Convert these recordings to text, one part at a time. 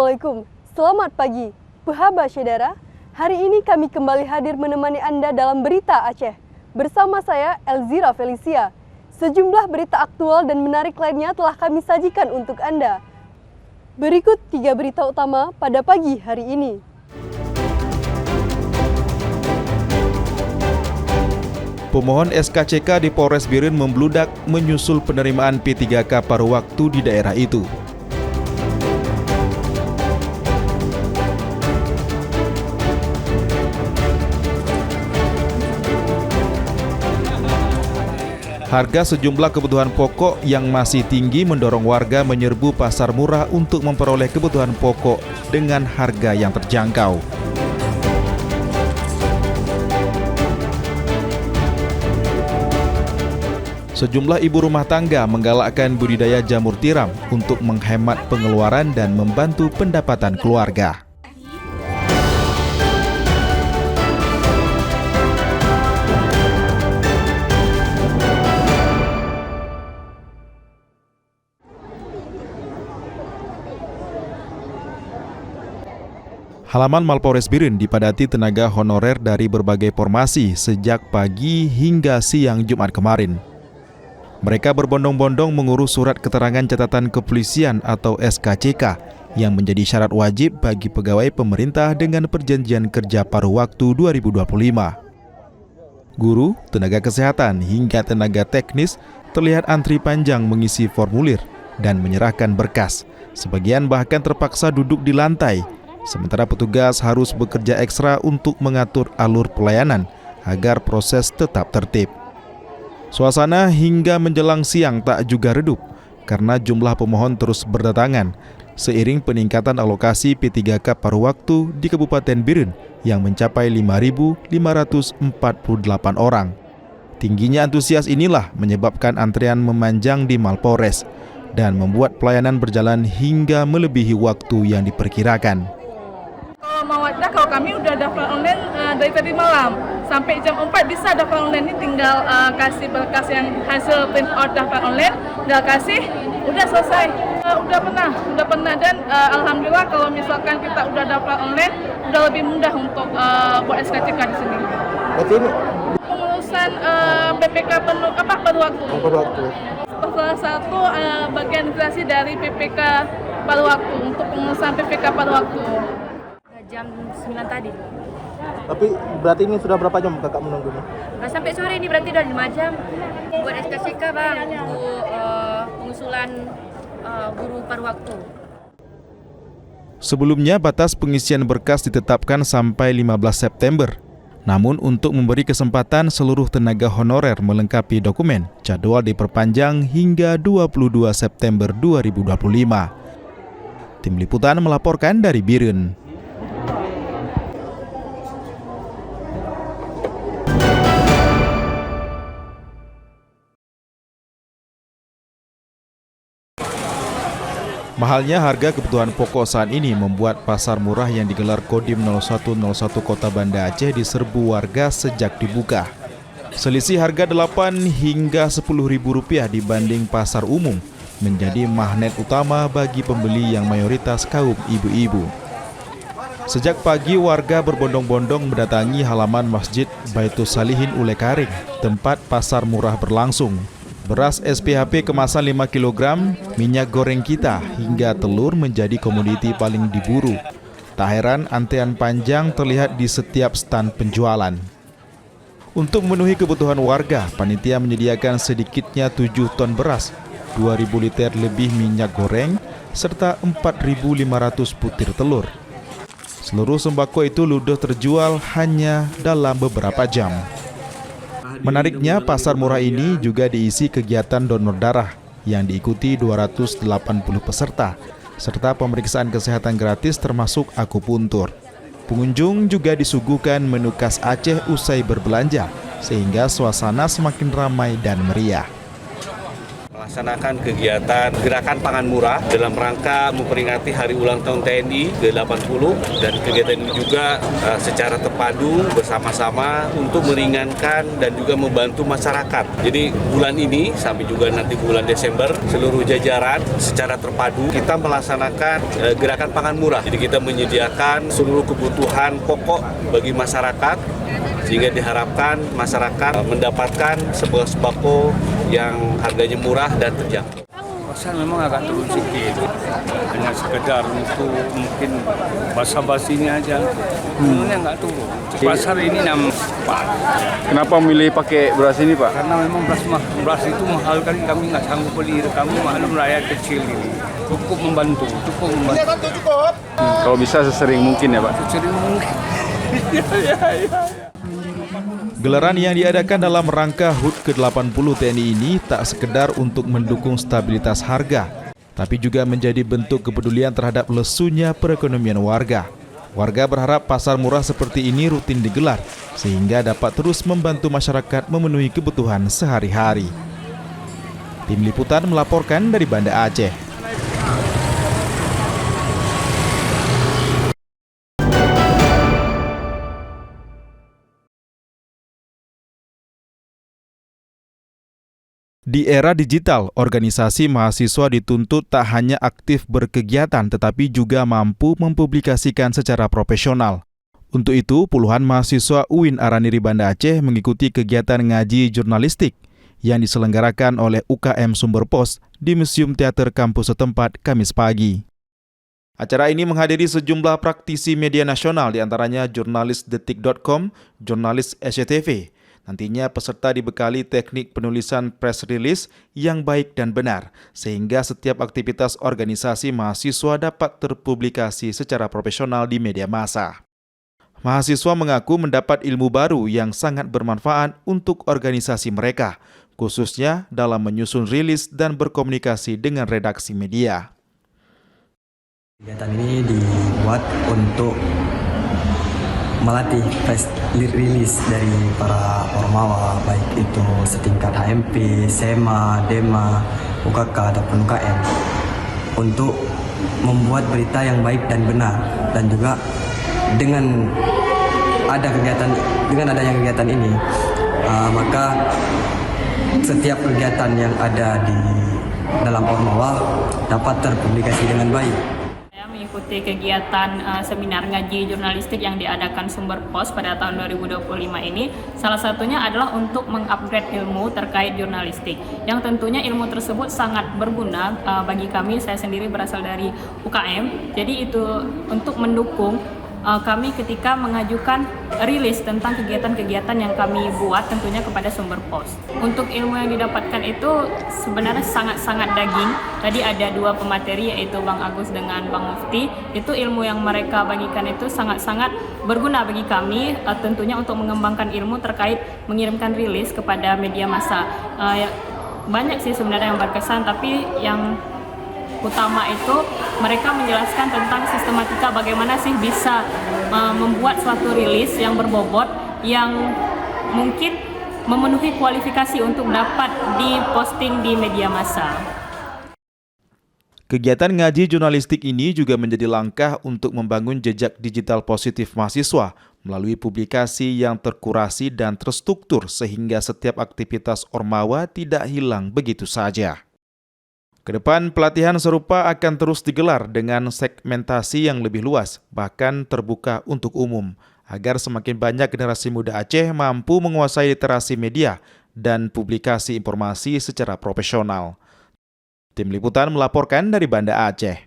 Assalamualaikum, selamat pagi. Pehaba Syedara, hari ini kami kembali hadir menemani Anda dalam Berita Aceh. Bersama saya, Elzira Felicia. Sejumlah berita aktual dan menarik lainnya telah kami sajikan untuk Anda. Berikut 3 berita utama pada pagi hari ini. Pemohon SKCK di Polres Biren membludak menyusul penerimaan P3K paruh waktu di daerah itu. Harga sejumlah kebutuhan pokok yang masih tinggi mendorong warga menyerbu pasar murah untuk memperoleh kebutuhan pokok dengan harga yang terjangkau. Sejumlah ibu rumah tangga menggalakkan budidaya jamur tiram untuk menghemat pengeluaran dan membantu pendapatan keluarga. Halaman Mapolres Biren dipadati tenaga honorer dari berbagai formasi sejak pagi hingga siang Jumat kemarin. Mereka berbondong-bondong mengurus surat keterangan catatan kepolisian atau SKCK yang menjadi syarat wajib bagi pegawai pemerintah dengan perjanjian kerja paruh waktu 2025. Guru, tenaga kesehatan hingga tenaga teknis terlihat antri panjang mengisi formulir dan menyerahkan berkas. Sebagian bahkan terpaksa duduk di lantai. Sementara petugas harus bekerja ekstra untuk mengatur alur pelayanan agar proses tetap tertib. Suasana hingga menjelang siang tak juga redup karena jumlah pemohon terus berdatangan seiring peningkatan alokasi P3K paruh waktu di Kabupaten Biren yang mencapai 5.548 orang. Tingginya antusias inilah menyebabkan antrian memanjang di Mapolres dan membuat pelayanan berjalan hingga melebihi waktu yang diperkirakan. Kalau kami udah daftar online dari tadi malam sampai jam 4 bisa daftar online, ini tinggal kasih berkas yang hasil print out daftar online, tinggal kasih, udah selesai. Udah pernah dan alhamdulillah kalau misalkan kita udah daftar online udah lebih mudah untuk buat SKCK di sini. Berarti ini pengurusan PPK paruh waktu. Salah satu bagian kreasi dari PPK paruh waktu untuk pengurusan PPK paruh waktu. Jam 9 tadi. Tapi berarti ini sudah berapa jam kakak menunggunya? Sampai sore ini berarti udah 5 jam. Buat SKCK bang, untuk pengusulan guru paruh waktu. Sebelumnya batas pengisian berkas ditetapkan sampai 15 September. Namun untuk memberi kesempatan seluruh tenaga honorer melengkapi dokumen, jadwal diperpanjang hingga 22 September 2025. Tim Liputan melaporkan dari Biren. Mahalnya harga kebutuhan pokok saat ini membuat pasar murah yang digelar Kodim 0101 Kota Banda Aceh diserbu warga sejak dibuka. Selisih harga 8 hingga Rp10.000 dibanding pasar umum menjadi magnet utama bagi pembeli yang mayoritas kaum ibu-ibu. Sejak pagi warga berbondong-bondong mendatangi halaman Masjid Baitus Salihin Ulekaring, tempat pasar murah berlangsung. Beras SPHP kemasan 5 kg, minyak goreng kita, hingga telur menjadi komoditi paling diburu. Tak heran antrian panjang terlihat di setiap stan penjualan. Untuk memenuhi kebutuhan warga, panitia menyediakan sedikitnya 7 ton beras, 2.000 liter lebih minyak goreng, serta 4.500 butir telur. Seluruh sembako itu ludes terjual hanya dalam beberapa jam. Menariknya, pasar murah ini juga diisi kegiatan donor darah yang diikuti 280 peserta, serta pemeriksaan kesehatan gratis termasuk akupuntur. Pengunjung juga disuguhkan menu khas Aceh usai berbelanja, sehingga suasana semakin ramai dan meriah. melaksanakan kegiatan Gerakan Pangan Murah dalam rangka memperingati Hari Ulang Tahun TNI ke-80, dan kegiatan ini juga secara terpadu bersama-sama untuk meringankan dan juga membantu masyarakat. Jadi bulan ini sampai juga nanti bulan Desember, seluruh jajaran secara terpadu kita melaksanakan Gerakan Pangan Murah. Jadi kita menyediakan seluruh kebutuhan pokok bagi masyarakat, sehingga diharapkan masyarakat mendapatkan sebuah sembako yang harganya murah dan terjangkau. Pasar memang agak turun sedikit, hanya sekedar untuk mungkin basa-basinya aja. Sebenarnya nggak turun. Pasar ini nampak. Kenapa memilih pakai beras ini, Pak? Karena memang beras itu mahal kali, kami nggak sanggup beli. Kami maklum rakyat kecil ini. Cukup membantu. Kalau bisa sesering mungkin ya, Pak? Sesering mungkin. Gelaran yang diadakan dalam rangka HUT ke-80 TNI ini tak sekedar untuk mendukung stabilitas harga, tapi juga menjadi bentuk kepedulian terhadap lesunya perekonomian warga. Warga berharap pasar murah seperti ini rutin digelar, sehingga dapat terus membantu masyarakat memenuhi kebutuhan sehari-hari. Tim Liputan melaporkan dari Banda Aceh. Di era digital, organisasi mahasiswa dituntut tak hanya aktif berkegiatan tetapi juga mampu mempublikasikan secara profesional. Untuk itu, puluhan mahasiswa UIN Araniri Banda Aceh mengikuti kegiatan ngaji jurnalistik yang diselenggarakan oleh UKM Sumber Pos di Museum Teater kampus setempat Kamis pagi. Acara ini menghadiri sejumlah praktisi media nasional, diantaranya jurnalis Detik.com, jurnalis SCTV. Nantinya peserta dibekali teknik penulisan press release yang baik dan benar, sehingga setiap aktivitas organisasi mahasiswa dapat terpublikasi secara profesional di media massa. Mahasiswa mengaku mendapat ilmu baru yang sangat bermanfaat untuk organisasi mereka, khususnya dalam menyusun rilis dan berkomunikasi dengan redaksi media. Kegiatan ini dibuat untuk melatih press release dari para ormawa, baik itu setingkat HMP, SEMA, DEMA, UKK, ataupun UKM, untuk membuat berita yang baik dan benar. Dan juga dengan adanya kegiatan ini, maka setiap kegiatan yang ada di dalam ormawa dapat terpublikasi dengan baik. Mengikuti kegiatan seminar ngaji jurnalistik yang diadakan Sumber Pos pada tahun 2025 ini, salah satunya adalah untuk mengupgrade ilmu terkait jurnalistik, yang tentunya ilmu tersebut sangat berguna bagi kami. Saya sendiri berasal dari UKM, jadi itu untuk mendukung kami ketika mengajukan rilis tentang kegiatan-kegiatan yang kami buat tentunya kepada Sumber Pos. Untuk ilmu yang didapatkan itu sebenarnya sangat-sangat daging. Tadi ada dua pemateri, yaitu Bang Agus dengan Bang Mufti. Itu ilmu yang mereka bagikan itu sangat-sangat berguna bagi kami, tentunya untuk mengembangkan ilmu terkait mengirimkan rilis kepada media massa. Banyak sih sebenarnya yang berkesan, tapi yang utama itu mereka menjelaskan tentang sistematika bagaimana sih bisa membuat suatu rilis yang berbobot, yang mungkin memenuhi kualifikasi untuk dapat diposting di media massa. Kegiatan ngaji jurnalistik ini juga menjadi langkah untuk membangun jejak digital positif mahasiswa melalui publikasi yang terkurasi dan terstruktur, sehingga setiap aktivitas ormawa tidak hilang begitu saja. Kedepan, pelatihan serupa akan terus digelar dengan segmentasi yang lebih luas, bahkan terbuka untuk umum, agar semakin banyak generasi muda Aceh mampu menguasai literasi media dan publikasi informasi secara profesional. Tim Liputan melaporkan dari Banda Aceh.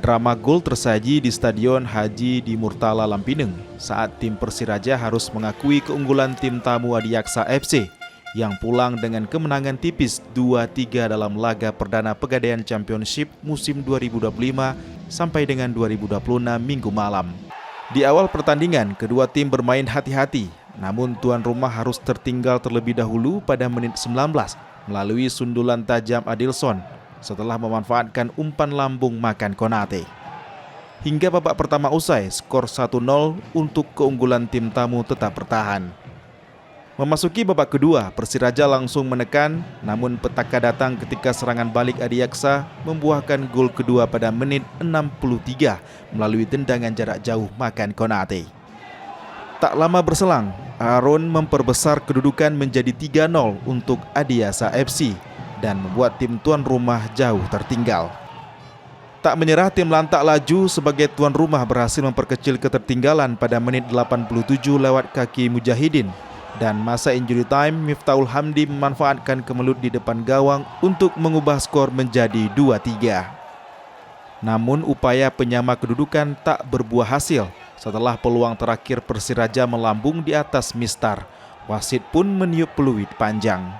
Drama gol tersaji di Stadion Haji di Murtala Lampineng saat tim Persiraja harus mengakui keunggulan tim tamu Adiaksa FC yang pulang dengan kemenangan tipis 2-3 dalam laga perdana Pegadaian Championship musim 2025 sampai dengan 2026 Minggu malam. Di awal pertandingan, kedua tim bermain hati-hati, namun tuan rumah harus tertinggal terlebih dahulu pada menit 19 melalui sundulan tajam Adilson. setelah memanfaatkan umpan lambung makan Konate. Hingga babak pertama usai, skor 1-0 untuk keunggulan tim tamu tetap bertahan. Memasuki babak kedua, Persiraja langsung menekan, namun petaka datang ketika serangan balik Adiaksa membuahkan gol kedua pada menit 63 melalui tendangan jarak jauh makan Konate. Tak lama berselang, Aaron memperbesar kedudukan menjadi 3-0 untuk Adiaksa FC dan membuat tim tuan rumah jauh tertinggal. Tak menyerah, tim Lantak Laju sebagai tuan rumah berhasil memperkecil ketertinggalan pada menit 87 lewat kaki Mujahidin. Dan masa injury time, Miftahul Hamdi memanfaatkan kemelut di depan gawang untuk mengubah skor menjadi 2-3. Namun upaya penyama kedudukan tak berbuah hasil setelah peluang terakhir Persiraja melambung di atas mistar. Wasit pun meniup peluit panjang.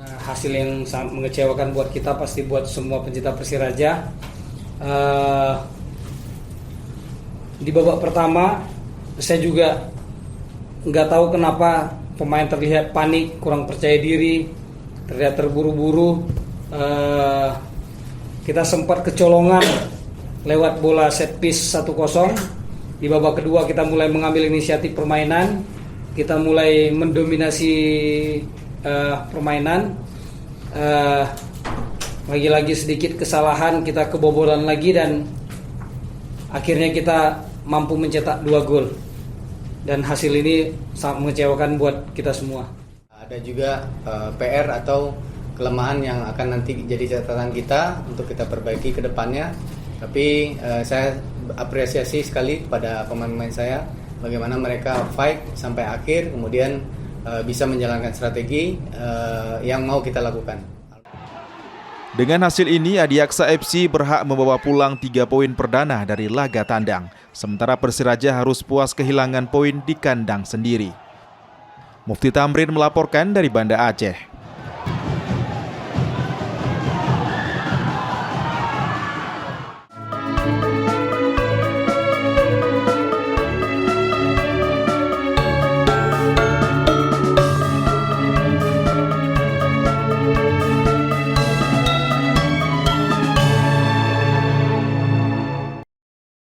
Hasil yang sangat mengecewakan buat kita, pasti buat semua pencinta Persiraja. Di babak pertama saya juga nggak tahu kenapa pemain terlihat panik, kurang percaya diri, terlihat terburu-buru. Kita sempat kecolongan lewat bola set piece 1-0. Di babak kedua kita mulai mengambil inisiatif permainan, kita mulai mendominasi permainan. Lagi-lagi sedikit kesalahan, kita kebobolan lagi dan akhirnya kita mampu mencetak 2 gol. Dan hasil ini sangat mengecewakan buat kita semua. Ada juga PR atau kelemahan yang akan nanti jadi catatan kita untuk kita perbaiki ke depannya. Tapi saya apresiasi sekali pada pemain-pemain saya, bagaimana mereka fight sampai akhir, kemudian bisa menjalankan strategi yang mau kita lakukan. Dengan hasil ini, Adiaksa FC berhak membawa pulang 3 poin perdana dari laga tandang. Sementara Persiraja harus puas kehilangan poin di kandang sendiri. Mufti Tamrin melaporkan dari Banda Aceh.